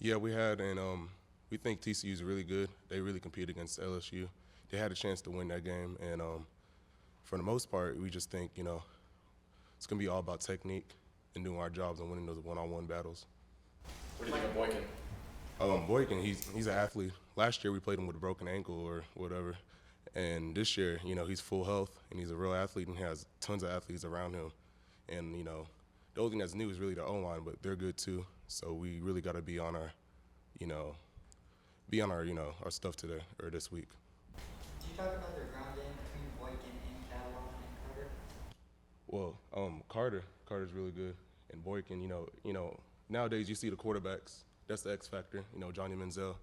Yeah, we had, and we think TCU is really good. They really compete against LSU. They had a chance to win that game, and for the most part, we just think it's gonna be all about technique and doing our jobs and winning those one-on-one battles. What do you think of Boykin? Boykin, he's an athlete. Last year we played him with a broken ankle or whatever, and this year, he's full health and he's a real athlete and has tons of athletes around him. And the only thing that's new is really the O-line, but they're good too. So we really got to be on our, our stuff today or this week. Did you talk about their ground game between Boykin and Catalan and Carter? Well, Carter's really good, and Boykin, nowadays you see the quarterbacks. That's the X factor. Johnny Manziel.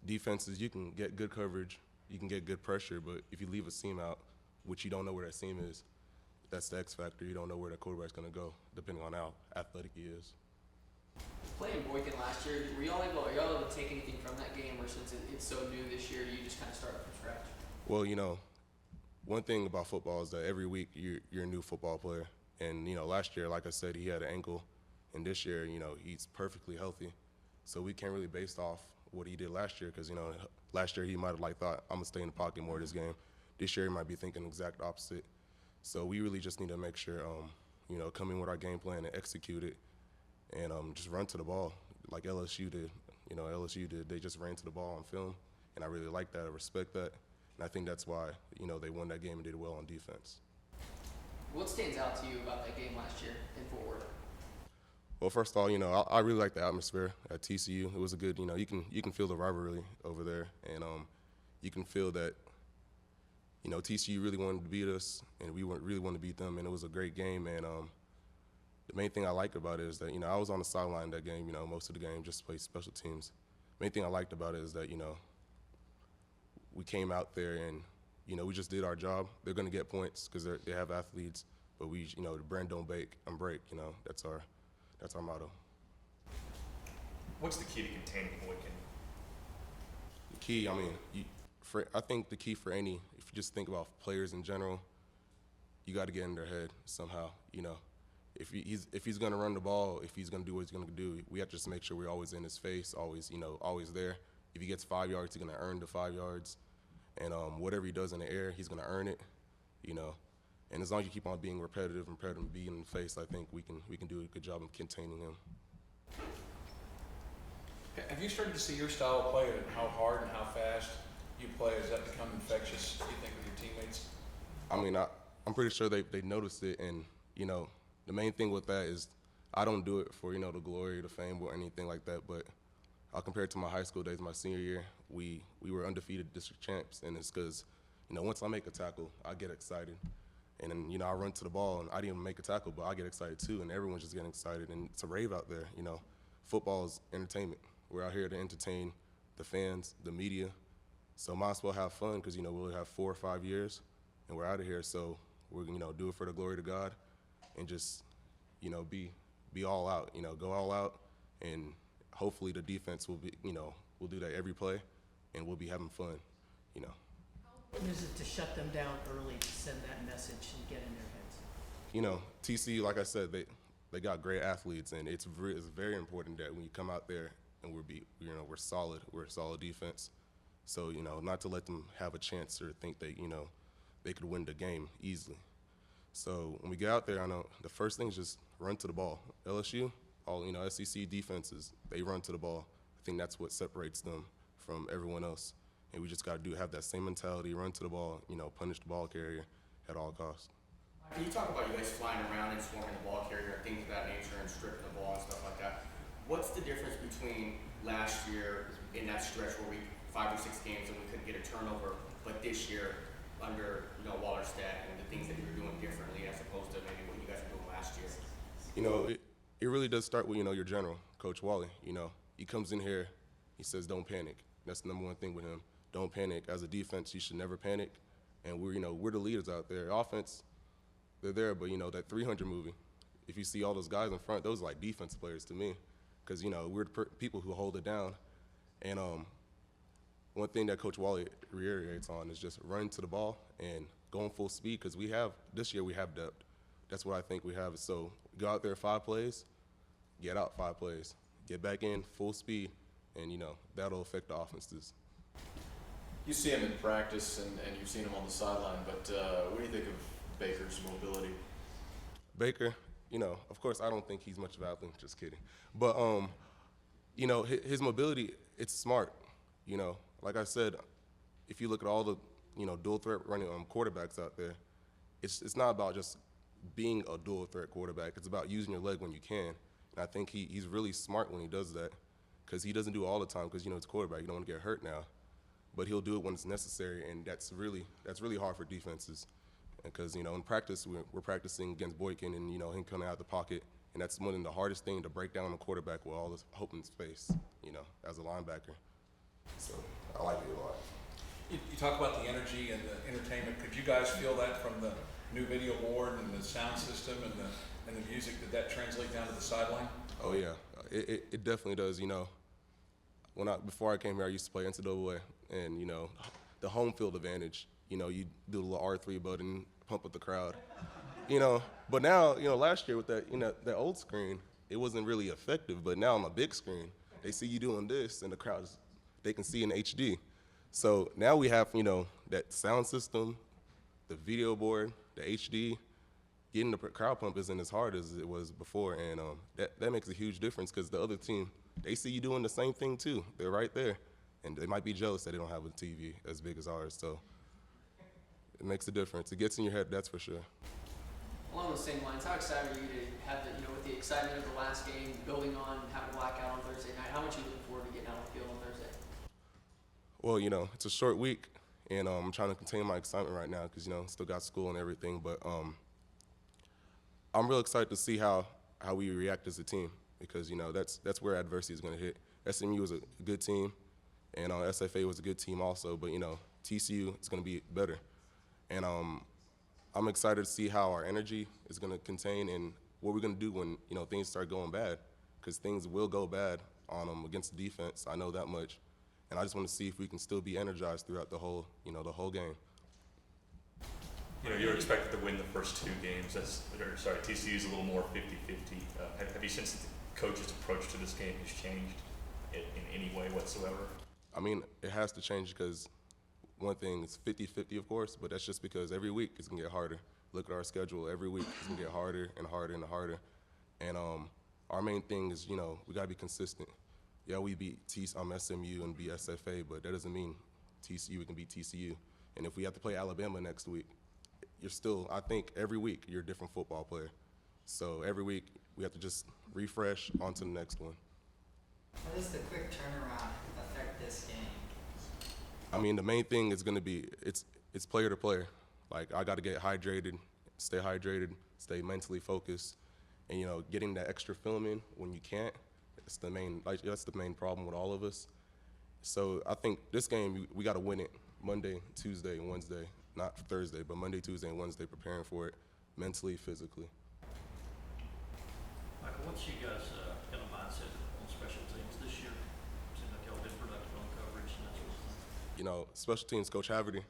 Defenses, you can get good coverage, you can get good pressure, but if you leave a seam out, which you don't know where that seam is, that's the X factor. You don't know where the quarterback's going to go, depending on how athletic he is. Playing Boykin last year, were y'all able to take anything from that game, or since it's so new this year, you just kind of start from scratch? Well, one thing about football is that every week you're a new football player. And, last year, like I said, he had an ankle. And this year, he's perfectly healthy. So we can't really base off what he did last year because, last year he might have thought, I'm going to stay in the pocket more this game. This year he might be thinking the exact opposite. So we really just need to make sure, come in with our game plan and execute it and just run to the ball like LSU did. They just ran to the ball on film. And I really like that. I respect that. And I think that's why, they won that game and did well on defense. What stands out to you about that game last year in Fort Worth? Well, first of all, I really like the atmosphere at TCU. It was a good, you can feel the rivalry over there, and you can feel that, TCU really wanted to beat us, and we really wanted to beat them, and it was a great game. And the main thing I liked about it is that, I was on the sideline that game, most of the game, just to play special teams. The main thing I liked about it is that, we came out there and, we just did our job. They're going to get points because they have athletes, but we, the brand don't break. That's our motto. What's the key to containing Boykin? The key, I think the key for if you just think about players in general, you got to get in their head somehow. If he's going to run the ball, if he's going to do what he's going to do, we have to just make sure we're always in his face, always there. If he gets 5 yards, he's going to earn the 5 yards, and whatever he does in the air, he's going to earn it. And as long as you keep on being repetitive and being in the face, I think we can do a good job of containing him. Have you started to see your style of play and how hard and how fast you play? Has that become infectious, do you think, with your teammates? I'm pretty sure they noticed it, and the main thing with that is I don't do it for the glory, the fame, or anything like that. But I'll compare it to my high school days. My senior year, we were undefeated district champs, and it's because once I make a tackle, I get excited. And then, I run to the ball, and I didn't even make a tackle, but I get excited too, and everyone's just getting excited. And it's a rave out there, Football is entertainment. We're out here to entertain the fans, the media. So might as well have fun because, we'll have 4 or 5 years, and we're out of here. So we're, do it for the glory to God and just, be all out, go all out. And hopefully the defense will be, we'll do that every play, and we'll be having fun, How important is it to shut them down early to send that message and get in their heads? TCU, like I said, they got great athletes, and it's very important that when you come out there and we're solid, we're a solid defense. So not to let them have a chance or think they they could win the game easily. So when we get out there, I know the first thing is just run to the ball. LSU, all SEC defenses, they run to the ball. I think that's what separates them from everyone else. And we just got to have that same mentality, run to the ball, punish the ball carrier at all costs. Can you talk about you guys flying around and swarming the ball carrier and things of that nature and stripping the ball and stuff like that? What's the difference between last year in that stretch where we 5 or 6 games and we couldn't get a turnover, but this year under Wallerstadt and the things that you were doing differently as opposed to maybe what you guys were doing last year? It really does start with your general, Coach Wally. He comes in here, he says don't panic. That's the number one thing with him. Don't panic. As a defense, you should never panic. And we're the leaders out there. Offense, they're there, but that 300 movie. If you see all those guys in front, those are like defensive players to me, because we're the people who hold it down. And one thing that Coach Wally reiterates on is just running to the ball and going full speed, because this year we have depth. That's what I think we have. So go out there 5 plays, get out 5 plays. get back in full speed, and, that'll affect the offenses. You see him in practice, and you've seen him on the sideline, but what do you think of Baker's mobility? Baker, of course, I don't think he's much of an athlete. Just kidding. But, his mobility, it's smart. Like I said, if you look at all the, dual threat running quarterbacks out there, it's not about just being a dual threat quarterback. It's about using your leg when you can. And I think he's really smart when he does that, because he doesn't do it all the time because, it's quarterback. You don't want to get hurt now. But he'll do it when it's necessary, and that's really hard for defenses. Because, in practice, we're practicing against Boykin and, him coming out of the pocket. And that's one of the hardest things, to break down a quarterback with all this hope in his face, as a linebacker. So I like it a lot. You talk about the energy and the entertainment. Could you guys feel that from the new video board and the sound system and the music? Did that translate down to the sideline? Oh, yeah. It definitely does. Before I came here, I used to play NCAA, and, the home field advantage, you do the little R3 button, pump up the crowd. But now, last year with that, that old screen, it wasn't really effective. But now on a big screen, they see you doing this, and the crowd, they can see in HD. So now we have, that sound system, the video board, the HD. Getting the crowd pump isn't as hard as it was before, and that makes a huge difference, because the other team, they see you doing the same thing too. They're right there, and they might be jealous that they don't have a TV as big as ours. So it makes a difference. It gets in your head, that's for sure. Along those same lines, how excited are you to have with the excitement of the last game, building on having a blackout on Thursday night? How much are you looking forward to getting out on the field on Thursday? Well, it's a short week, and I'm trying to contain my excitement right now because, still got school and everything. But I'm real excited to see how we react as a team, because, that's where adversity is going to hit. SMU was a good team, and SFA was a good team also. But, TCU is going to be better. And I'm excited to see how our energy is going to contain and what we're going to do when, things start going bad, because things will go bad on them against the defense. I know that much. And I just want to see if we can still be energized throughout the whole game. You're expected to win the first two games. TCU's a little more 50-50. Have you sensed that the coach's approach to this game has changed in any way whatsoever? I mean, it has to change, because one thing is 50-50, of course, but that's just because every week it's going to get harder. Look at our schedule. Every week it's going to get harder and harder and harder. And our main thing is, we got to be consistent. Yeah, we beat SMU and beat SFA, but that doesn't mean TCU can beat TCU. And if we have to play Alabama next week, I think every week you're a different football player. So every week we have to just refresh on to the next one. How does the quick turnaround affect this game? I mean, the main thing is going to be it's player to player. Like, I got to get hydrated, stay mentally focused, and getting that extra film in when you can't. That's the main problem with all of us. So I think this game we got to win it Monday, Tuesday, and Wednesday. Not Thursday, but Monday, Tuesday, and Wednesday, preparing for it mentally, physically. Michael, what's you guys' kind of mindset on special teams this year? Seems like y'all been productive on coverage and that sort of thing. Special teams, Coach Haverty.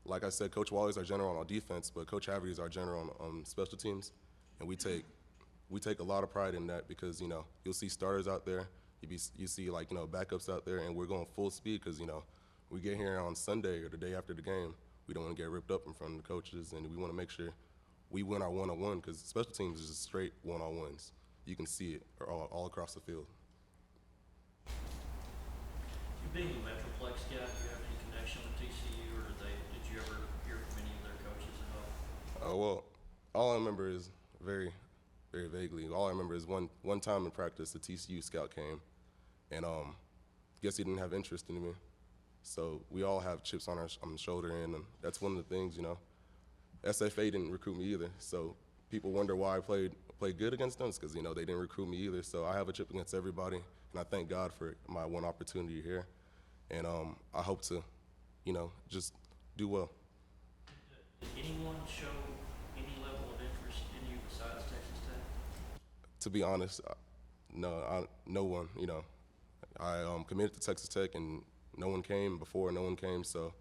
Like I said, Coach Waller's our general on defense, but Coach Haverty is our general on special teams, and we take a lot of pride in that, because you'll see starters out there, you see backups out there, and we're going full speed, because we get here on Sunday or the day after the game. We don't want to get ripped up in front of the coaches, and we want to make sure we win our one-on-one, because special teams is just straight one-on-ones. You can see it all across the field. You being a Metroplex guy, do you have any connection with TCU, or did you ever hear from any of their coaches at all? Well, all I remember is very, very vaguely. All I remember is one time in practice, the TCU scout came, and guess he didn't have interest in me. So we all have chips on the shoulder, and that's one of the things, SFA didn't recruit me either. So people wonder why I played good against them, because, they didn't recruit me either. So I have a chip against everybody, and I thank God for my one opportunity here. And I hope to, just do well. Did anyone show any level of interest in you besides Texas Tech? To be honest, no one, I committed to Texas Tech, and no one came before, no one came, so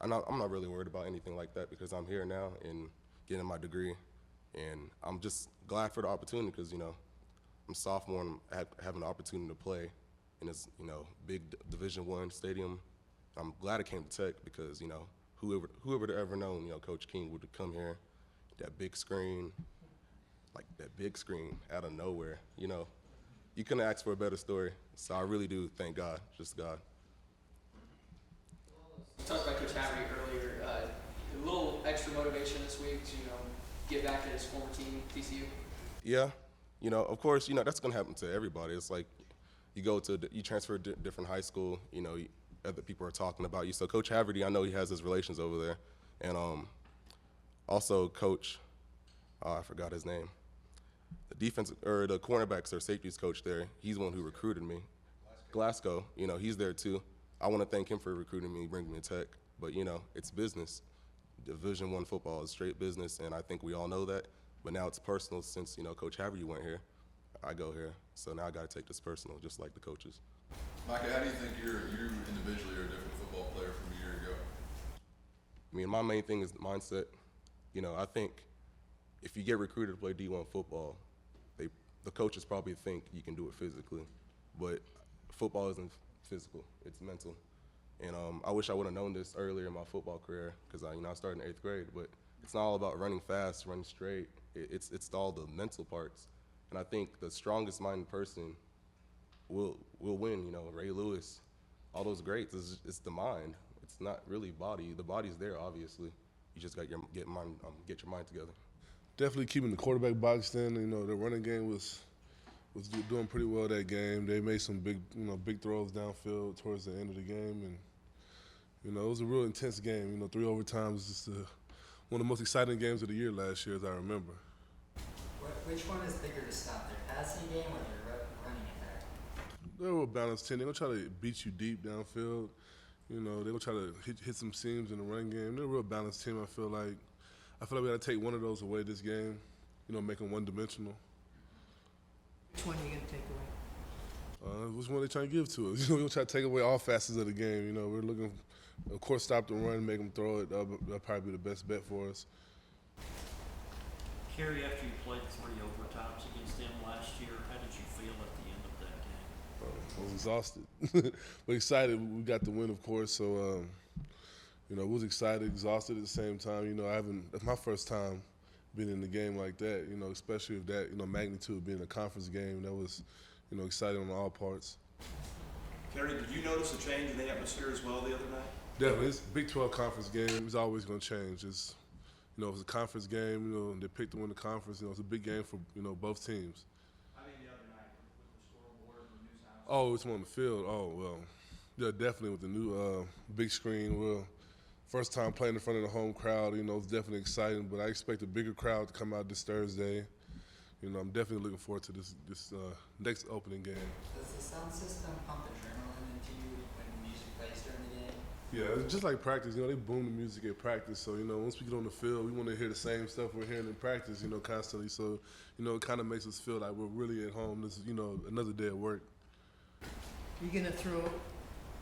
I'm not really worried about anything like that, because I'm here now and getting my degree, and I'm just glad for the opportunity, because I'm sophomore and I'm having the opportunity to play in this, big Division I stadium. I'm glad I came to Tech because, whoever would have ever known, Coach King would come here, that big screen out of nowhere, You couldn't ask for a better story. So I really do thank God, just God. You talked about Coach Haverty earlier. A little extra motivation this week to, get back at his former team, TCU. Yeah, of course, that's gonna happen to everybody. It's like you transfer to different high school, other people are talking about you. So Coach Haverty, I know he has his relations over there, and also Coach, I forgot his name, the cornerbacks or safeties coach there. He's the one who recruited me. Glasgow, he's there too. I want to thank him for recruiting me, bringing me to Tech. But it's business. Division I football is straight business, and I think we all know that. But now it's personal since Coach Haverty went here. I go here, so now I got to take this personal, just like the coaches. Micah, how do you think you individually are a different football player from a year ago? I mean, my main thing is mindset. I think if you get recruited to play D1 football, the coaches probably think you can do it physically, but football isn't physical; it's mental. And I wish I would have known this earlier in my football career because I started in 8th grade. But it's not all about running fast, running straight. It's all the mental parts. And I think the strongest minded person will win. Ray Lewis, all those greats. It's the mind. It's not really body. The body's there, obviously. You just got to get your mind together. Definitely keeping the quarterback boxed in. The running game was doing pretty well that game. They made some big throws downfield towards the end of the game, and it was a real intense game. 3 overtimes is just one of the most exciting games of the year last year, as I remember. Which one is bigger to stop, their passing game or their running attack? They're a real balanced team. They're gonna try to beat you deep downfield. They're gonna try to hit some seams in the running game. They're a real balanced team. I feel like we got to take one of those away this game. Make them one-dimensional. Which one are you going to take away? Which one are they trying to give to us? We're going to try to take away all facets of the game. We're looking, of course, stop the run, make them throw it. That'll probably be the best bet for us. Kerry, after you played 3 overtimes against them last year, how did you feel at the end of that game? I was exhausted, but excited. We got the win, of course. So, was excited, exhausted at the same time. It's my first time being in a game like that. Especially with that, magnitude being a conference game. That was, exciting on all parts. Kerry, did you notice a change in the atmosphere as well the other night? Definitely, it's a Big 12 conference game. It's always going to change. It's a conference game. They picked to win the conference. It's a big game for both teams. I mean, the other night with the scoreboard and the news house. Oh, it's on the field. Oh well, yeah, definitely with the new big screen. First time playing in front of the home crowd. It's definitely exciting. But I expect a bigger crowd to come out this Thursday. I'm definitely looking forward to this next opening game. Does the sound system pump adrenaline into you when music plays during the game? Yeah, it's just like practice. They boom the music at practice. So, once we get on the field, we want to hear the same stuff we're hearing in practice, constantly. So, it kind of makes us feel like we're really at home. This is, another day at work. Are you going to throw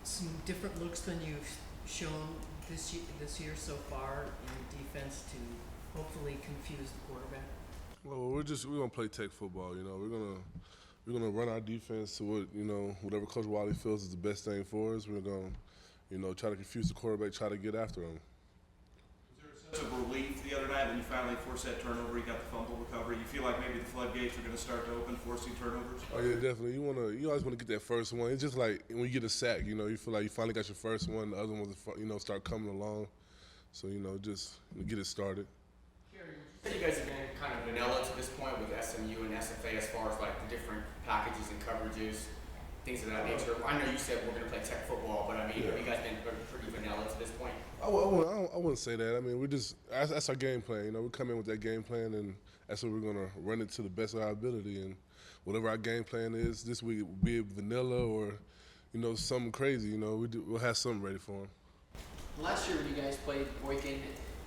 some different looks than you've shown this year so far in defense to hopefully confuse the quarterback? Well, we're gonna play Tech football. We're gonna run our defense to what whatever Coach Wiley feels is the best thing for us. We're gonna try to confuse the quarterback, try to get after him. Was there a sense of relief the other night when you finally forced that turnover? You got the fumble recovery. You feel like maybe the floodgates are going to start to open, forcing turnovers? Oh yeah, definitely. You always want to get that first one. It's just like when you get a sack. You feel like you finally got your first one. The other ones, start coming along. So just get it started. Kerry, would you say you guys have been kind of vanilla to this point with SMU and SFA as far as like the different packages and coverages, things of that nature? I know you said we're going to play Tech football, but I mean, have you guys been pretty vanilla to this point? I wouldn't say that. I mean, that's our game plan. We come in with that game plan, and that's what we're going to run it to the best of our ability. And whatever our game plan is this week, be it vanilla or, something crazy, we'll have something ready for them. Last year when you guys played Boykin,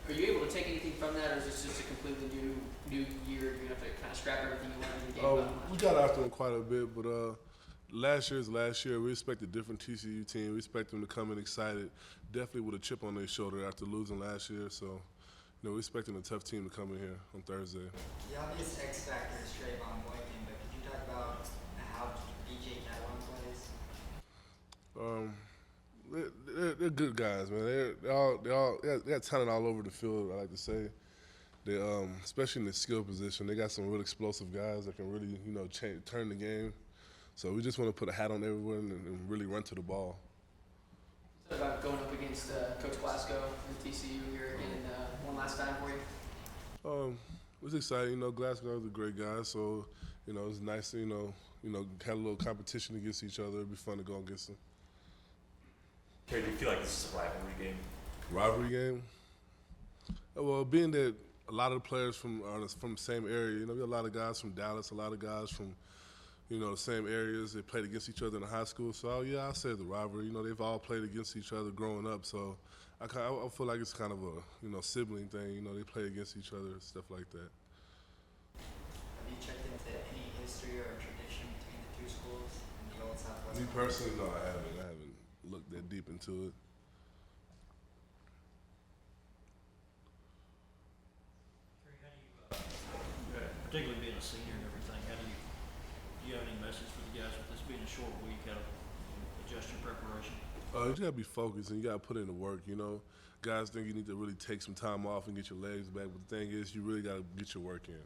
are you able to take anything from that, or is this just a completely new year? You're going to have to kind of scrap everything you learned in the game? We got after them quite a bit, but last year's last year. We expect a different TCU team. We expect them to come in excited, definitely with a chip on their shoulder after losing last year. So, we're expecting a tough team to come in here on Thursday. The obvious X factor is Trayvon Boykin, but could you talk about they're good guys, man. They got talent all over the field. I like to say, they especially in the skill position, they got some real explosive guys that can really turn the game. So we just want to put a hat on everyone and really run to the ball. So about going up against Coach Glasgow and TCU here again one last time for you. It was exciting. Glasgow is a great guy, so it's nice to have a little competition against each other. It'd be fun to go against them. Kerry, do you feel like this is a rivalry game? Rivalry game? Well, being that a lot of the players are from the same area, we have a lot of guys from Dallas, a lot of guys from the same areas. They played against each other in high school. So, yeah, I'll say the rivalry. They've all played against each other growing up. So I feel like it's kind of a, sibling thing. They play against each other and stuff like that. Have you checked into any history or tradition between the two schools in the old Southwest? Me personally, no, I haven't looked that deep into it. Kerry, how do you, particularly being a senior and everything, do you have any message for the guys with this being a short week, how to adjust your preparation? You just gotta be focused and you gotta put in the work. Guys think you need to really take some time off and get your legs back, but the thing is, you really gotta get your work in.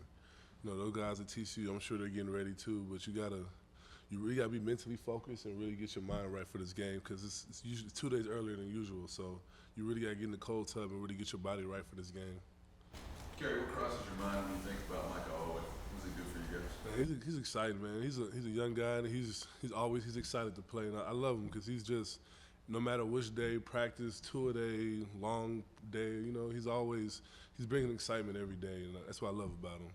Those guys at TCU, I'm sure they're getting ready too, but you really gotta be mentally focused and really get your mind right for this game because it's usually 2 days earlier than usual. So you really gotta get in the cold tub and really get your body right for this game. Kerry, what crosses your mind when you think about Micah Awe? What does he do for you guys? Man, he's excited, man. He's a young guy, and he's excited to play. And I love him because he's just, no matter which day, practice, 2 a day, long day, he's bringing excitement every day, and that's what I love about him.